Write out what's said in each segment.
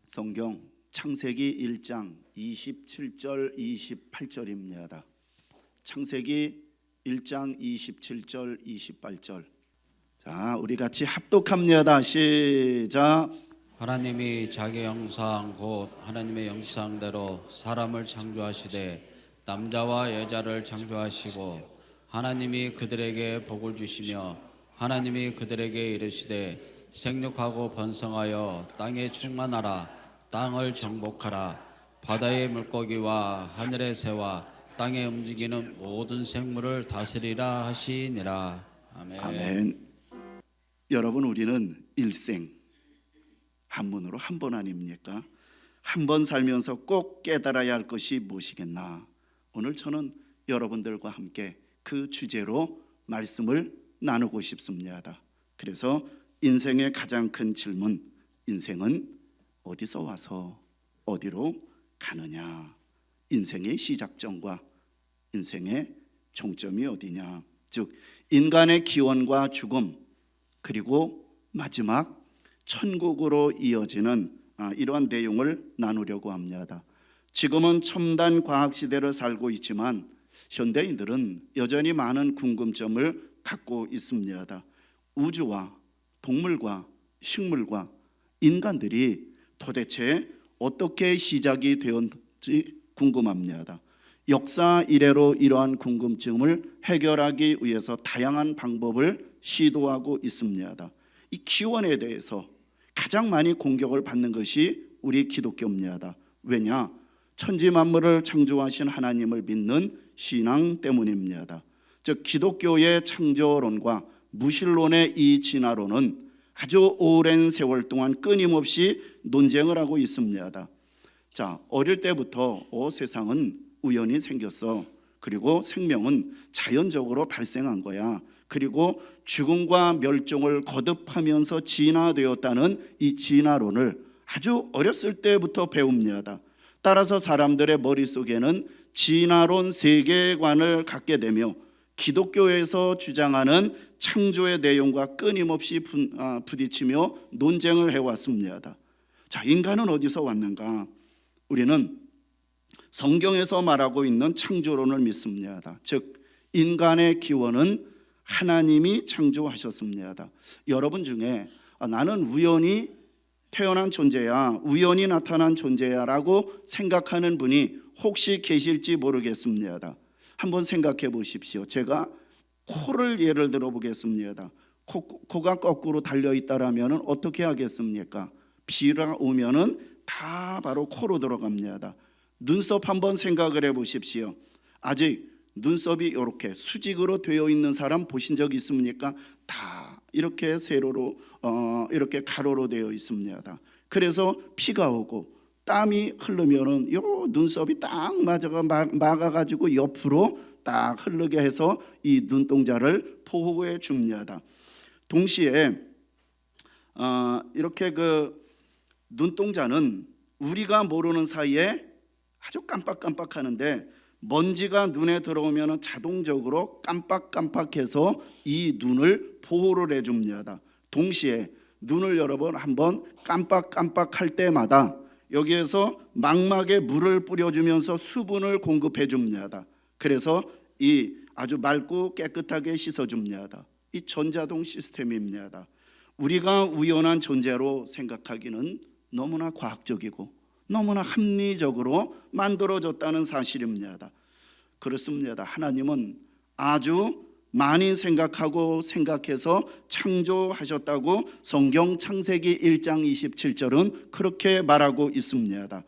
성경 창세기 1장 27절 28절입니다. 창세기 1장 27절 28절. 자, 우리 같이 합독합니다. 시작. 하나님이 자기 형상 곧 하나님의 형상대로 사람을 창조하시되 남자와 여자를 창조하시고 하나님이 그들에게 복을 주시며 하나님이 그들에게 이르시되 생육하고 번성하여 땅에 충만하라. 땅을 정복하라. 바다의 물고기와 하늘의 새와 땅에 움직이는 모든 생물을 다스리라 하시니라. 아멘. 아멘. 여러분, 우리는 일생 한문으로 한 번 아닙니까? 한 번 살면서 꼭 깨달아야 할 것이 무엇이겠나? 오늘 저는 여러분들과 함께 그 주제로 말씀을 나누고 싶습니다. 그래서 인생의 가장 큰 질문, 인생은 어디서 와서 어디로 가느냐? 인생의 시작점과 인생의 종점이 어디냐? 즉 인간의 기원과 죽음, 그리고 마지막 천국으로 이어지는 이러한 내용을 나누려고 합니다. 지금은 첨단 과학 시대를 살고 있지만 현대인들은 여전히 많은 궁금점을 갖고 있습니다. 우주와 동물과 식물과 인간들이 도대체 어떻게 시작이 되었는지 궁금합니다. 역사 이래로 이러한 궁금증을 해결하기 위해서 다양한 방법을 시도하고 있습니다. 이 기원에 대해서 가장 많이 공격을 받는 것이 우리 기독교입니다. 왜냐? 천지 만물을 창조하신 하나님을 믿는 신앙 때문입니다. 즉 기독교의 창조론과 무신론의 이 진화론은 아주 오랜 세월 동안 끊임없이 논쟁을 하고 있습니다. 자, 어릴 때부터 세상은 우연히 생겼어. 그리고 생명은 자연적으로 발생한 거야. 그리고 죽음과 멸종을 거듭하면서 진화되었다는 이 진화론을 아주 어렸을 때부터 배웁니다. 따라서 사람들의 머릿속에는 진화론 세계관을 갖게 되며 기독교에서 주장하는 창조의 내용과 끊임없이 부딪히며 논쟁을 해왔습니다. 자, 인간은 어디서 왔는가? 우리는 성경에서 말하고 있는 창조론을 믿습니다. 즉 인간의 기원은 하나님이 창조하셨습니다. 여러분 중에 나는 우연히 태어난 존재야, 우연히 나타난 존재야 라고 생각하는 분이 혹시 계실지 모르겠습니다. 한번 생각해 보십시오. 제가 코를 예를 들어 보겠습니다. 코가 거꾸로 달려있다라면 어떻게 하겠습니까? 비가 오면은 다 바로 코로 들어갑니다. 눈썹 한번 생각을 해 보십시오. 아직 눈썹이 이렇게 수직으로 되어 있는 사람 보신 적 있습니까? 다 이렇게 세로로 이렇게 가로로 되어 있습니다. 그래서 비가 오고 땀이 흐르면은 요 눈썹이 딱 막아가지고 옆으로 딱 흐르게 해서 이 눈동자를 보호해 줍니다. 동시에 이렇게 그 눈동자는 우리가 모르는 사이에 아주 깜빡깜빡하는데 먼지가 눈에 들어오면 자동적으로 깜빡깜빡해서 이 눈을 보호를 해줍니다. 동시에 눈을 여러분 한번 깜빡깜빡할 때마다 여기에서 망막에 물을 뿌려주면서 수분을 공급해 줍니다. 그래서 이 아주 맑고 깨끗하게 씻어줍니다. 이 전자동 시스템입니다. 우리가 우연한 존재로 생각하기는 너무나 과학적이고 너무나 합리적으로 만들어졌다는 사실입니다. 그렇습니다. 하나님은 아주 많이 생각하고 생각해서 창조하셨다고 성경 창세기 1장 27절은 그렇게 말하고 있습니다.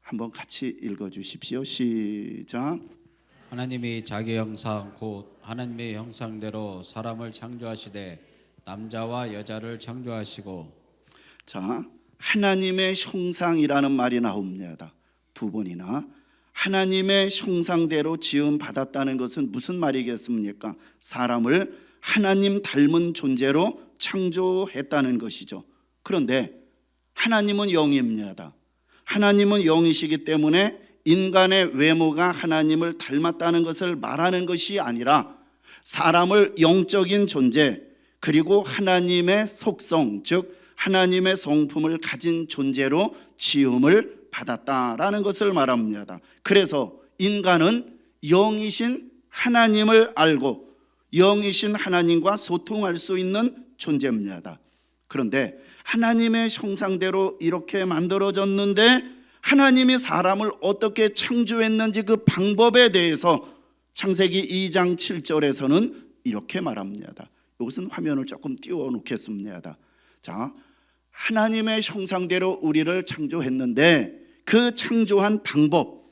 한번 같이 읽어주십시오. 시작. 하나님이 자기 형상 곧 하나님의 형상대로 사람을 창조하시되 남자와 여자를 창조하시고. 자, 하나님의 형상이라는 말이 나옵니다. 두 번이나. 하나님의 형상대로 지음 받았다는 것은 무슨 말이겠습니까? 사람을 하나님 닮은 존재로 창조했다는 것이죠. 그런데 하나님은 영입니다. 하나님은 영이시기 때문에 인간의 외모가 하나님을 닮았다는 것을 말하는 것이 아니라 사람을 영적인 존재, 그리고 하나님의 속성, 즉 하나님의 성품을 가진 존재로 지음을 받았다라는 것을 말합니다. 그래서 인간은 영이신 하나님을 알고 영이신 하나님과 소통할 수 있는 존재입니다. 그런데 하나님의 형상대로 이렇게 만들어졌는데 하나님이 사람을 어떻게 창조했는지 그 방법에 대해서 창세기 2장 7절에서는 이렇게 말합니다. 이것은 화면을 조금 띄워 놓겠습니다. 자, 하나님의 형상대로 우리를 창조했는데 그 창조한 방법,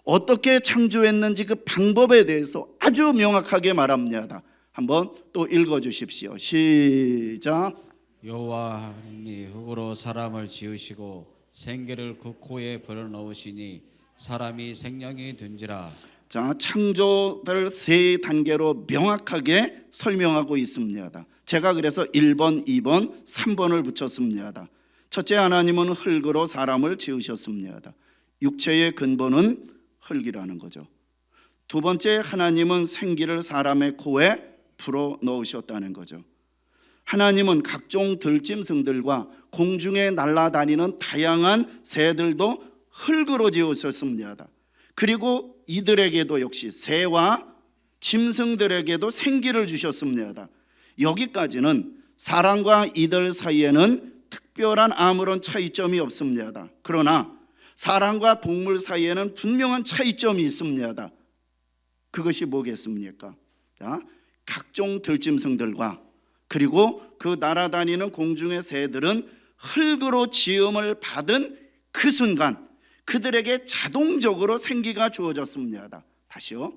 어떻게 창조했는지 그 방법에 대해서 아주 명확하게 말합니다. 한번 또 읽어 주십시오. 시작. 여호와 하나님이 흙으로 사람을 지으시고 생기를 그 코에 불어넣으시니 사람이 생명이 된지라. 자, 창조를 세 단계로 명확하게 설명하고 있습니다. 제가 그래서 1번, 2번, 3번을 붙였습니다. 첫째, 하나님은 흙으로 사람을 지으셨습니다. 육체의 근본은 흙이라는 거죠. 두 번째, 하나님은 생기를 사람의 코에 불어 넣으셨다는 거죠. 하나님은 각종 들짐승들과 공중에 날아다니는 다양한 새들도 흙으로 지으셨습니다. 그리고 이들에게도 역시 새와 짐승들에게도 생기를 주셨습니다. 여기까지는 사람과 이들 사이에는 특별한 아무런 차이점이 없습니다. 그러나 사람과 동물 사이에는 분명한 차이점이 있습니다. 그것이 뭐겠습니까? 자, 각종 들짐승들과 그리고 그 날아다니는 공중의 새들은 흙으로 지음을 받은 그 순간 그들에게 자동적으로 생기가 주어졌습니다. 다시요.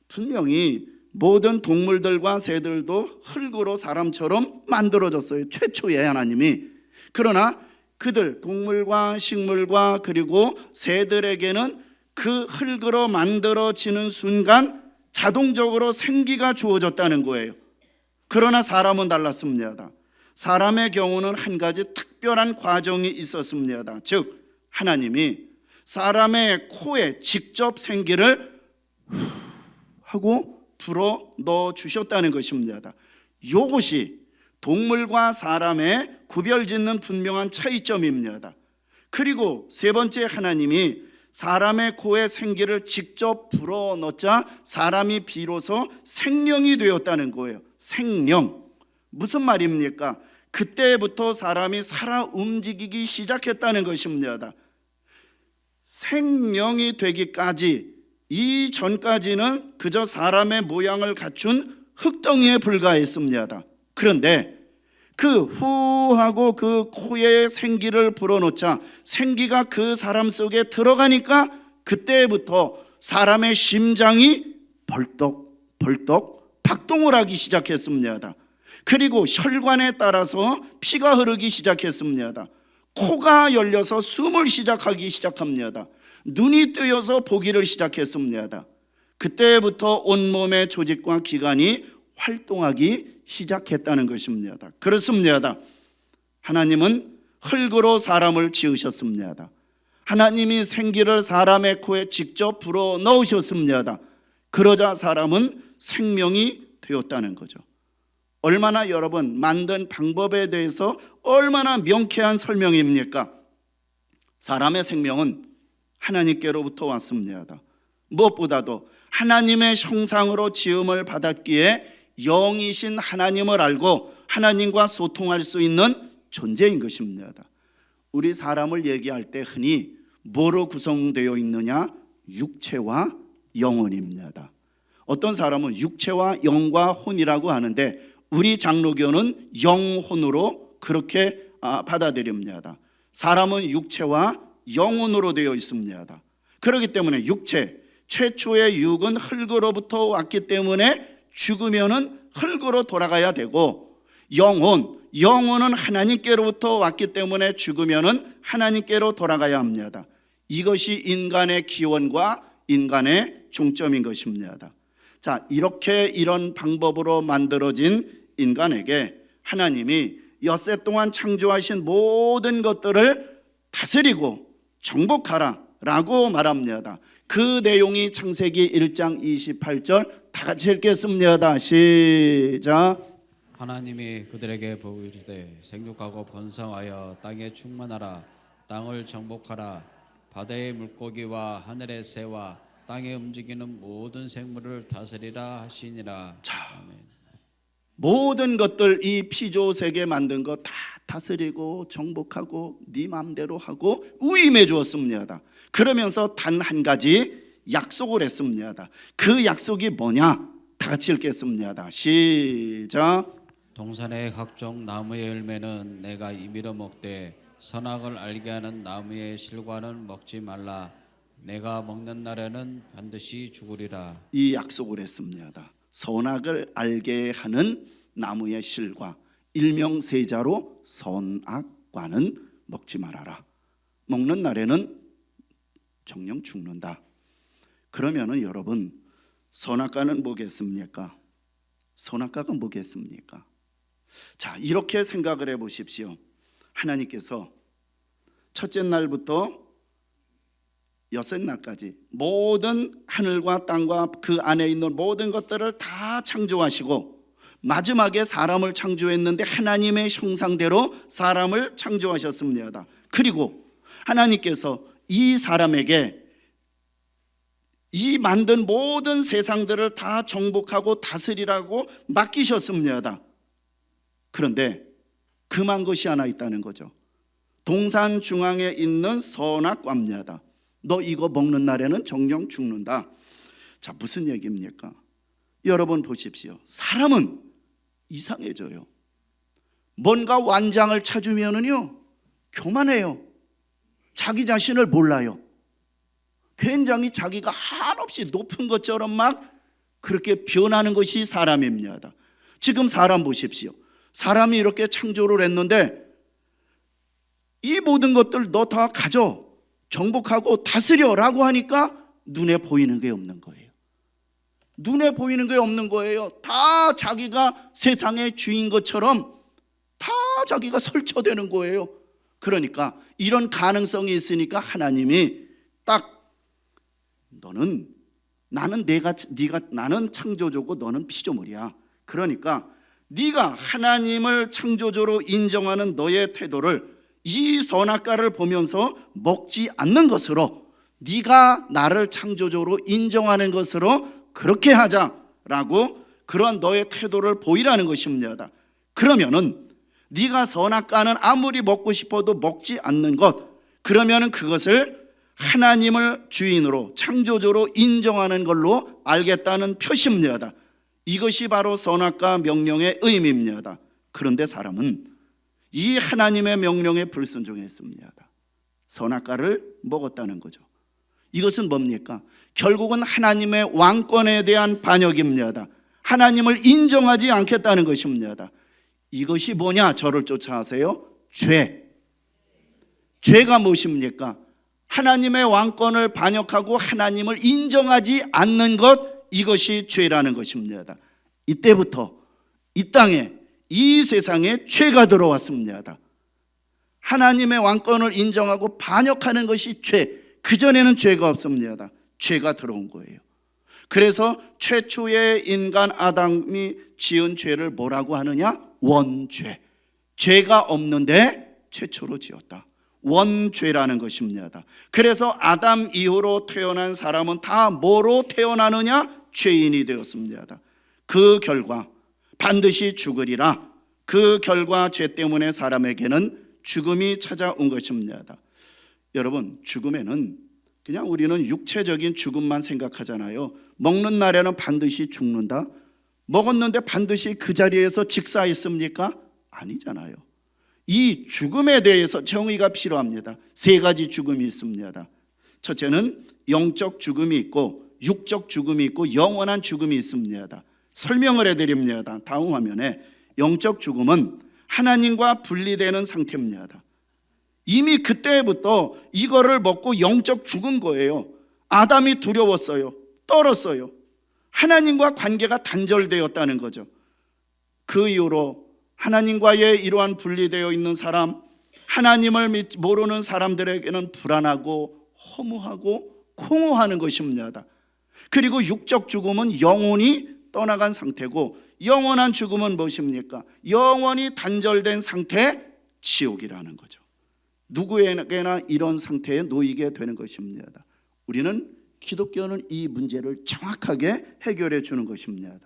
분명히 모든 동물들과 새들도 흙으로 사람처럼 만들어졌어요. 최초의 하나님이. 그러나 그들 동물과 식물과 그리고 새들에게는 그 흙으로 만들어지는 순간 자동적으로 생기가 주어졌다는 거예요. 그러나 사람은 달랐습니다. 사람의 경우는 한 가지 특별한 과정이 있었습니다. 즉 하나님이 사람의 코에 직접 생기를 하고 불어 넣어 주셨다는 것입니다. 이것이 동물과 사람의 구별짓는 분명한 차이점입니다. 그리고 세 번째, 하나님이 사람의 코에 생기를 직접 불어 넣자 사람이 비로소 생명이 되었다는 거예요. 생명. 무슨 말입니까? 그때부터 사람이 살아 움직이기 시작했다는 것입니다. 생명이 되기까지 이전까지는 그저 사람의 모양을 갖춘 흙덩이에 불과했습니다. 그런데 그 후하고 그 코에 생기를 불어넣자 생기가 그 사람 속에 들어가니까 그때부터 사람의 심장이 벌떡벌떡 박동을 하기 시작했습니다. 그리고 혈관에 따라서 피가 흐르기 시작했습니다. 코가 열려서 숨을 시작하기 시작합니다. 눈이 뜨여서 보기를 시작했습니다. 그때부터 온몸의 조직과 기관이 활동하기 시작했다는 것입니다. 그렇습니다. 하나님은 흙으로 사람을 지으셨습니다. 하나님이 생기를 사람의 코에 직접 불어 넣으셨습니다. 그러자 사람은 생명이 되었다는 거죠. 얼마나 여러분 만든 방법에 대해서 얼마나 명쾌한 설명입니까? 사람의 생명은 하나님께로부터 왔습니다. 무엇보다도 하나님의 형상으로 지음을 받았기에 영이신 하나님을 알고 하나님과 소통할 수 있는 존재인 것입니다. 우리 사람을 얘기할 때 흔히 뭐로 구성되어 있느냐? 육체와 영혼입니다. 어떤 사람은 육체와 영과 혼이라고 하는데 우리 장로교는 영혼으로 그렇게 받아들입니다. 사람은 육체와 영혼으로 되어 있습니다. 그렇기 때문에 육체, 최초의 육은 흙으로부터 왔기 때문에 죽으면은 흙으로 돌아가야 되고, 영혼은 하나님께로부터 왔기 때문에 죽으면은 하나님께로 돌아가야 합니다. 이것이 인간의 기원과 인간의 종점인 것입니다. 자, 이렇게 이런 방법으로 만들어진 인간에게 하나님이 엿새 동안 창조하신 모든 것들을 다스리고 정복하라 라고 말합니다. 그 내용이 창세기 1장 28절 다 같이 읽겠습니다. 시작. 하나님이 그들에게 복을 이르되 생육하고 번성하여 땅에 충만하라. 땅을 정복하라. 바다의 물고기와 하늘의 새와 땅에 움직이는 모든 생물을 다스리라 하시니라. 아멘. 모든 것들 이 피조 세계 만든 거 다 다스리고 정복하고 네 마음대로 하고 위임해 주었습니다. 그러면서 단 한 가지 약속을 했습니다. 그 약속이 뭐냐? 다 같이 읽겠습니다. 시작. 동산의 각종 나무의 열매는 내가 임의로 먹되 선악을 알게 하는 나무의 실과는 먹지 말라. 내가 먹는 날에는 반드시 죽으리라. 이 약속을 했습니다. 선악을 알게 하는 나무의 실과, 일명세자로 선악과는 먹지 말아라. 먹는 날에는 정령 죽는다. 그러면은 여러분, 선악과는 뭐겠습니까? 선악과가 뭐겠습니까? 자, 이렇게 생각을 해 보십시오. 하나님께서 첫째 날부터 여섯 날까지 모든 하늘과 땅과 그 안에 있는 모든 것들을 다 창조하시고 마지막에 사람을 창조했는데 하나님의 형상대로 사람을 창조하셨습니다. 그리고 하나님께서 이 사람에게 이 만든 모든 세상들을 다 정복하고 다스리라고 맡기셨습니다. 그런데 금한 것이 하나 있다는 거죠. 동산 중앙에 있는 선악과입니다. 너 이거 먹는 날에는 정령 죽는다. 자, 무슨 얘기입니까? 여러분 보십시오. 사람은 이상해져요. 뭔가 완장을 찾으면은요 교만해요. 자기 자신을 몰라요. 굉장히 자기가 한없이 높은 것처럼 막 그렇게 변하는 것이 사람입니다. 지금 사람 보십시오. 사람이 이렇게 창조를 했는데 이 모든 것들 너 다 가져, 정복하고 다스려라고 하니까 눈에 보이는 게 없는 거예요. 눈에 보이는 게 없는 거예요. 다 자기가 세상의 주인 것처럼 다 자기가 설쳐되는 거예요. 그러니까 이런 가능성이 있으니까 하나님이 딱 나는 창조주고 너는 피조물이야. 그러니까 네가 하나님을 창조주로 인정하는 너의 태도를 이 선악과를 보면서 먹지 않는 것으로, 네가 나를 창조주로 인정하는 것으로 그렇게 하자라고 그런 너의 태도를 보이라는 것입니다. 그러면은 네가 선악과는 아무리 먹고 싶어도 먹지 않는 것, 그러면은 그것을 하나님을 주인으로 창조주로 인정하는 걸로 알겠다는 표시입니다. 이것이 바로 선악과 명령의 의미입니다. 그런데 사람은 이 하나님의 명령에 불순종했습니다. 선악과를 먹었다는 거죠. 이것은 뭡니까? 결국은 하나님의 왕권에 대한 반역입니다. 하나님을 인정하지 않겠다는 것입니다. 이것이 뭐냐? 저를 쫓아하세요. 죄가 무엇입니까? 하나님의 왕권을 반역하고 하나님을 인정하지 않는 것, 이것이 죄라는 것입니다. 이때부터 이 땅에, 이 세상에 죄가 들어왔습니다. 하나님의 왕권을 인정하고 반역하는 것이 죄. 그전에는 죄가 없습니다. 죄가 들어온 거예요. 그래서 최초의 인간 아담이 지은 죄를 뭐라고 하느냐? 원죄. 죄가 없는데 최초로 지었다. 원죄라는 것입니다. 그래서 아담 이후로 태어난 사람은 다 뭐로 태어나느냐? 죄인이 되었습니다. 그 결과 반드시 죽으리라. 그 결과 죄 때문에 사람에게는 죽음이 찾아온 것입니다. 여러분, 죽음에는 그냥 우리는 육체적인 죽음만 생각하잖아요. 먹는 날에는 반드시 죽는다. 먹었는데 반드시 그 자리에서 직사했습니까? 아니잖아요. 이 죽음에 대해서 정의가 필요합니다. 세 가지 죽음이 있습니다. 첫째는 영적 죽음이 있고, 육적 죽음이 있고, 영원한 죽음이 있습니다. 설명을 해드립니다. 다음 화면에 영적 죽음은 하나님과 분리되는 상태입니다. 이미 그때부터 이거를 먹고 영적 죽은 거예요. 아담이 두려웠어요. 떨었어요. 하나님과 관계가 단절되었다는 거죠. 그 이후로 하나님과의 이러한 분리되어 있는 사람, 하나님을 모르는 사람들에게는 불안하고 허무하고 공허하는 것입니다. 그리고 육적 죽음은 영혼이 떠나간 상태고, 영원한 죽음은 무엇입니까? 영원히 단절된 상태, 지옥이라는 거죠. 누구에게나 이런 상태에 놓이게 되는 것입니다. 우리는 기독교는 이 문제를 정확하게 해결해 주는 것입니다.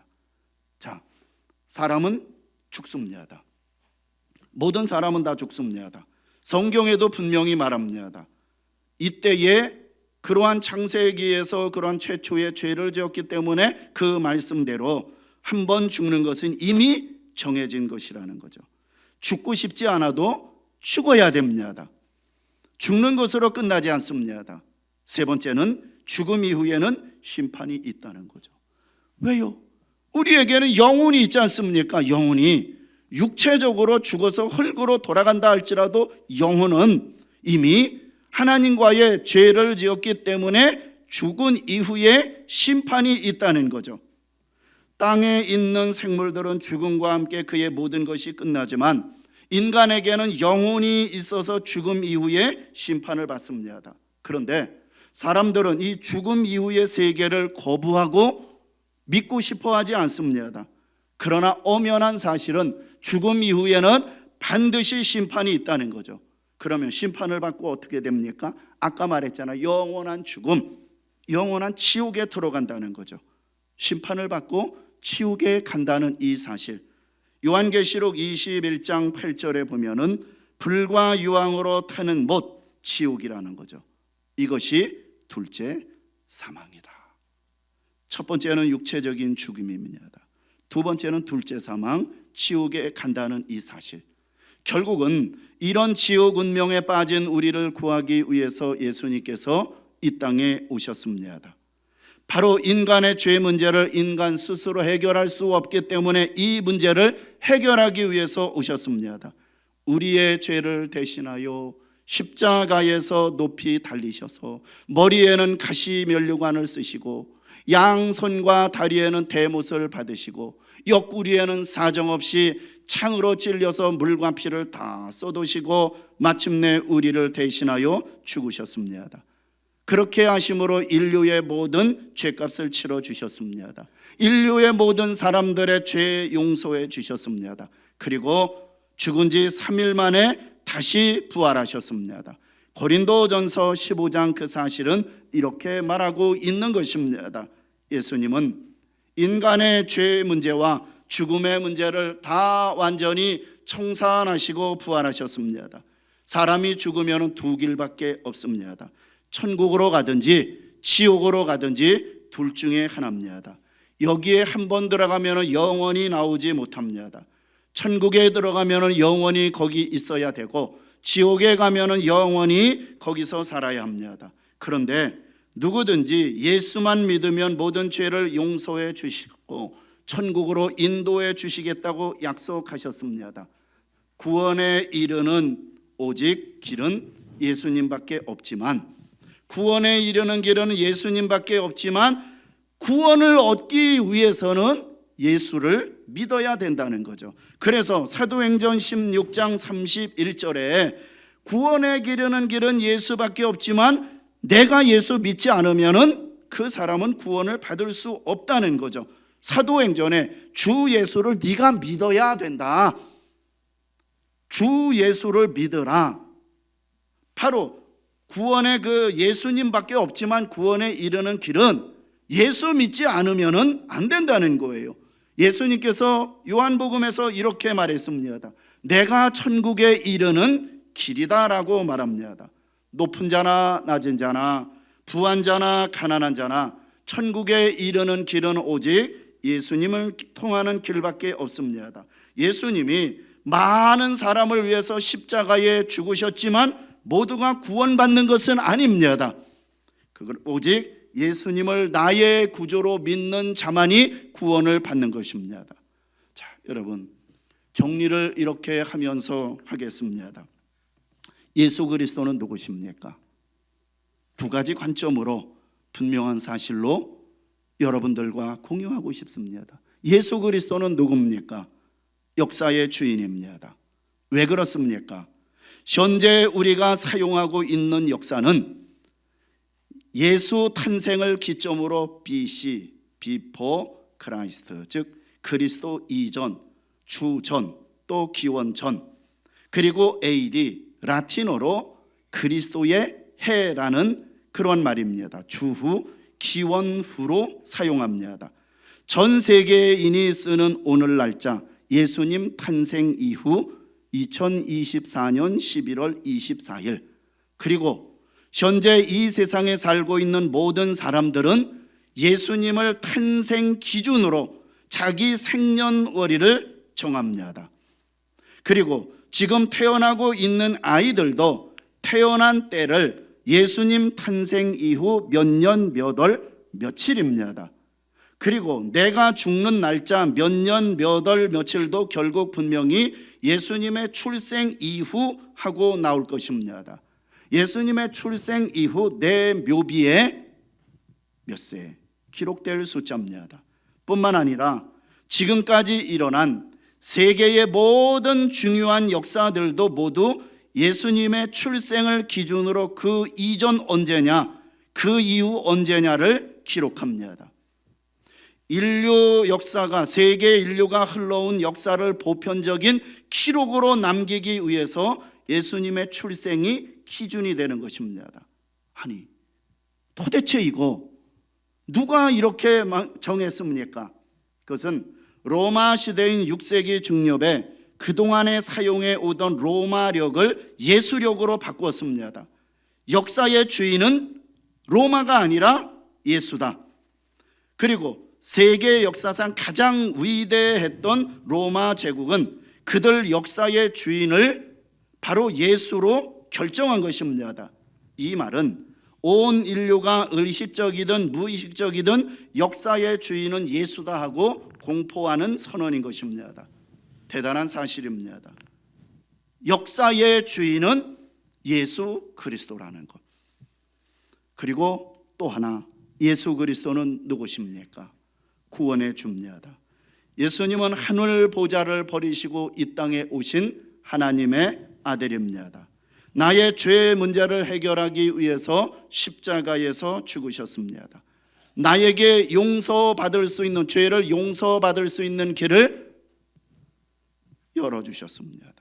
자, 사람은 죽습니다. 모든 사람은 다 죽습니다. 성경에도 분명히 말합니다. 이때에 그러한 창세기에서 그러한 최초의 죄를 지었기 때문에 그 말씀대로 한 번 죽는 것은 이미 정해진 것이라는 거죠. 죽고 싶지 않아도 죽어야 됩니다. 죽는 것으로 끝나지 않습니다. 세 번째는 죽음 이후에는 심판이 있다는 거죠. 왜요? 우리에게는 영혼이 있지 않습니까? 영혼이 육체적으로 죽어서 흙으로 돌아간다 할지라도 영혼은 이미 하나님과의 죄를 지었기 때문에 죽은 이후에 심판이 있다는 거죠. 땅에 있는 생물들은 죽음과 함께 그의 모든 것이 끝나지만 인간에게는 영혼이 있어서 죽음 이후에 심판을 받습니다. 그런데 사람들은 이 죽음 이후의 세계를 거부하고 믿고 싶어 하지 않습니다. 그러나 엄연한 사실은 죽음 이후에는 반드시 심판이 있다는 거죠. 그러면 심판을 받고 어떻게 됩니까? 아까 말했잖아요. 영원한 죽음, 영원한 지옥에 들어간다는 거죠. 심판을 받고 지옥에 간다는 이 사실, 요한계시록 21장 8절에 보면은 불과 유황으로 타는 못, 지옥이라는 거죠. 이것이 둘째 사망이다. 첫 번째는 육체적인 죽음입니다. 두 번째는 둘째 사망, 지옥에 간다는 이 사실. 결국은 이런 지옥 운명에 빠진 우리를 구하기 위해서 예수님께서 이 땅에 오셨습니다. 바로 인간의 죄 문제를 인간 스스로 해결할 수 없기 때문에 이 문제를 해결하기 위해서 오셨습니다. 우리의 죄를 대신하여 십자가에서 높이 달리셔서 머리에는 가시면류관을 쓰시고 양손과 다리에는 대못을 받으시고 옆구리에는 사정없이 창으로 찔려서 물과 피를 다 쏟으시고 마침내 우리를 대신하여 죽으셨습니다. 그렇게 하심으로 인류의 모든 죄값을 치러 주셨습니다. 인류의 모든 사람들의 죄 용서해 주셨습니다. 그리고 죽은 지 3일 만에 다시 부활하셨습니다. 고린도전서 15장 그 사실은 이렇게 말하고 있는 것입니다. 예수님은 인간의 죄 문제와 죽음의 문제를 다 완전히 청산하시고 부활하셨습니다. 사람이 죽으면 두 길밖에 없습니다. 천국으로 가든지 지옥으로 가든지 둘 중에 하나입니다. 여기에 한 번 들어가면 영원히 나오지 못합니다. 천국에 들어가면 영원히 거기 있어야 되고 지옥에 가면 영원히 거기서 살아야 합니다. 그런데 누구든지 예수만 믿으면 모든 죄를 용서해 주시고 천국으로 인도해 주시겠다고 약속하셨습니다. 구원에 이르는 오직 길은 예수님밖에 없지만 구원에 이르는 길은 예수님밖에 없지만 구원을 얻기 위해서는 예수를 믿어야 된다는 거죠. 그래서 사도행전 16장 31절에 구원에 이르는 길은 예수밖에 없지만 내가 예수 믿지 않으면은 그 사람은 구원을 받을 수 없다는 거죠. 사도행전에 주 예수를 네가 믿어야 된다. 주 예수를 믿으라. 바로 구원의 그 예수님밖에 없지만 구원에 이르는 길은 예수 믿지 않으면은 안 된다는 거예요. 예수님께서 요한복음에서 이렇게 말했습니다. 내가 천국에 이르는 길이다라고 말합니다. 높은 자나 낮은 자나 부한 자나 가난한 자나 천국에 이르는 길은 오직 예수님을 통하는 길밖에 없습니다. 예수님이 많은 사람을 위해서 십자가에 죽으셨지만 모두가 구원받는 것은 아닙니다. 그걸 오직 예수님을 나의 구조로 믿는 자만이 구원을 받는 것입니다. 자, 여러분 정리를 이렇게 하면서 하겠습니다. 예수 그리스도는 누구십니까? 두 가지 관점으로 분명한 사실로 여러분들과 공유하고 싶습니다. 예수 그리스도는 누굽니까? 역사의 주인입니다. 왜 그렇습니까? 현재 우리가 사용하고 있는 역사는 예수 탄생을 기점으로 BC, Before Christ, 즉 그리스도 이전, 주전, 또 기원전, 그리고 AD, 라틴어로 그리스도의 해라는 그런 말입니다. 주후, 기원후로 사용합니다. 전 세계인이 쓰는 오늘 날짜, 예수님 탄생 이후 2024년 11월 24일, 그리고 현재 이 세상에 살고 있는 모든 사람들은 예수님을 탄생 기준으로 자기 생년월일을 정합니다. 그리고 지금 태어나고 있는 아이들도 태어난 때를 예수님 탄생 이후 몇 년 몇 월 며칠입니다. 그리고 내가 죽는 날짜 몇 년 몇 월 며칠도 결국 분명히 예수님의 출생 이후 하고 나올 것입니다. 예수님의 출생 이후 내 묘비에 몇 세 기록될 숫자입니다. 뿐만 아니라 지금까지 일어난 세계의 모든 중요한 역사들도 모두 예수님의 출생을 기준으로 그 이전 언제냐, 그 이후 언제냐를 기록합니다. 인류 역사가, 세계 인류가 흘러온 역사를 보편적인 기록으로 남기기 위해서 예수님의 출생이 기준이 되는 것입니다. 아니, 도대체 이거 누가 이렇게 정했습니까? 그것은 로마 시대인 6세기 중엽에 그동안에 사용해 오던 로마력을 예수력으로 바꾸었습니다. 역사의 주인은 로마가 아니라 예수다. 그리고 세계 역사상 가장 위대했던 로마 제국은 그들 역사의 주인을 바로 예수로 결정한 것입니다. 이 말은 온 인류가 의식적이든 무의식적이든 역사의 주인은 예수다 하고 공포하는 선언인 것입니다. 대단한 사실입니다. 역사의 주인은 예수 그리스도라는 것. 그리고 또 하나, 예수 그리스도는 누구십니까? 구원의 주입니다. 예수님은 하늘 보좌를 버리시고 이 땅에 오신 하나님의 아들입니다. 나의 죄의 문제를 해결하기 위해서 십자가에서 죽으셨습니다. 나에게 용서받을 수 있는, 죄를 용서받을 수 있는 길을 열어주셨습니다.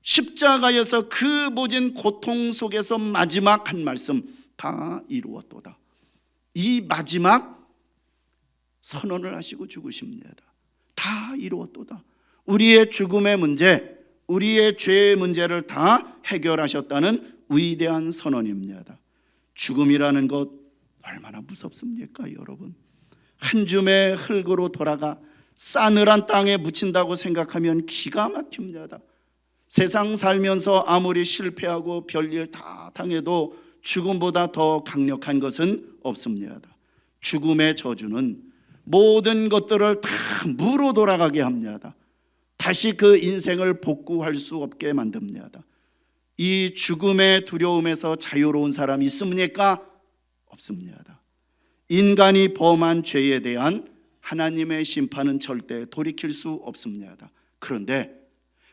십자가에서 그 모진 고통 속에서 마지막 한 말씀, 다 이루었도다. 이 마지막 선언을 하시고 죽으십니다. 다 이루었도다. 우리의 죽음의 문제, 우리의 죄의 문제를 다 해결하셨다는 위대한 선언입니다. 죽음이라는 것 얼마나 무섭습니까, 여러분? 한 줌의 흙으로 돌아가 싸늘한 땅에 묻힌다고 생각하면 기가 막힙니다. 세상 살면서 아무리 실패하고 별일 다 당해도 죽음보다 더 강력한 것은 없습니다. 죽음의 저주는 모든 것들을 다 무로 돌아가게 합니다. 다시 그 인생을 복구할 수 없게 만듭니다. 이 죽음의 두려움에서 자유로운 사람이 있습니까? 없습니다. 인간이 범한 죄에 대한 하나님의 심판은 절대 돌이킬 수 없습니다. 그런데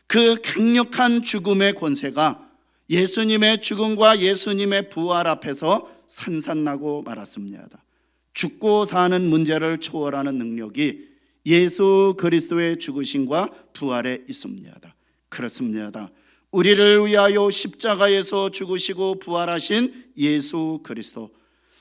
그 강력한 죽음의 권세가 예수님의 죽음과 예수님의 부활 앞에서 산산나고 말았습니다. 죽고 사는 문제를 초월하는 능력이 예수 그리스도의 죽으심과 부활에 있습니다. 그렇습니다. 우리를 위하여 십자가에서 죽으시고 부활하신 예수 그리스도,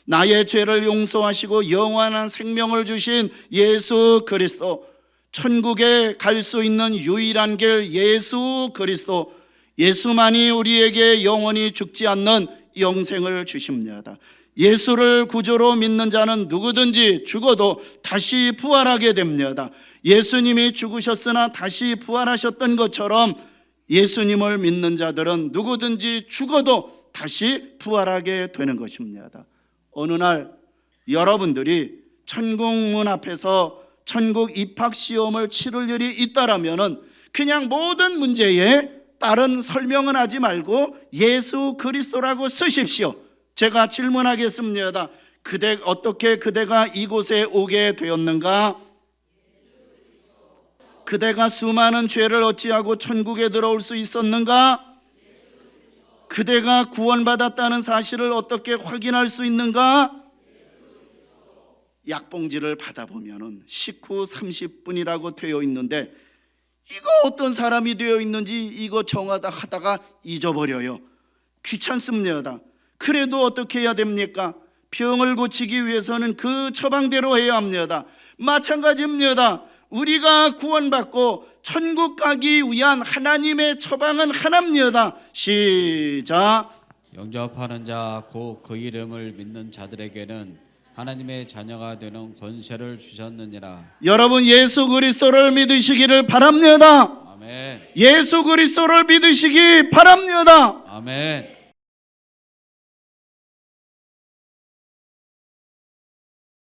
나의 죄를 용서하시고 영원한 생명을 주신 예수 그리스도, 천국에 갈 수 있는 유일한 길 예수 그리스도, 예수만이 우리에게 영원히 죽지 않는 영생을 주십니다. 예수를 구주로 믿는 자는 누구든지 죽어도 다시 부활하게 됩니다. 예수님이 죽으셨으나 다시 부활하셨던 것처럼 예수님을 믿는 자들은 누구든지 죽어도 다시 부활하게 되는 것입니다. 어느 날 여러분들이 천국 문 앞에서 천국 입학 시험을 치를 일이 있다라면 그냥 모든 문제에 다른 설명은 하지 말고 예수 그리스도라고 쓰십시오. 제가 질문하겠습니다. 어떻게 그대가 이곳에 오게 되었는가? 그대가 수많은 죄를 어찌하고 천국에 들어올 수 있었는가? 그대가 구원받았다는 사실을 어떻게 확인할 수 있는가? 약봉지를 받아보면은 식후 30분이라고 되어 있는데 이거 어떤 사람이 되어 있는지 이거 정하다 하다가 잊어버려요. 귀찮습니다. 그래도 어떻게 해야 됩니까? 병을 고치기 위해서는 그 처방대로 해야 합니다. 마찬가지입니다. 우리가 구원받고 천국 가기 위한 하나님의 처방은 하나입니다. 시작. 영접하는 자 곧 그 이름을 믿는 자들에게는 하나님의 자녀가 되는 권세를 주셨느니라. 여러분 예수 그리스도를 믿으시기를 바랍니다. 아멘. 예수 그리스도를 믿으시기 바랍니다. 아멘.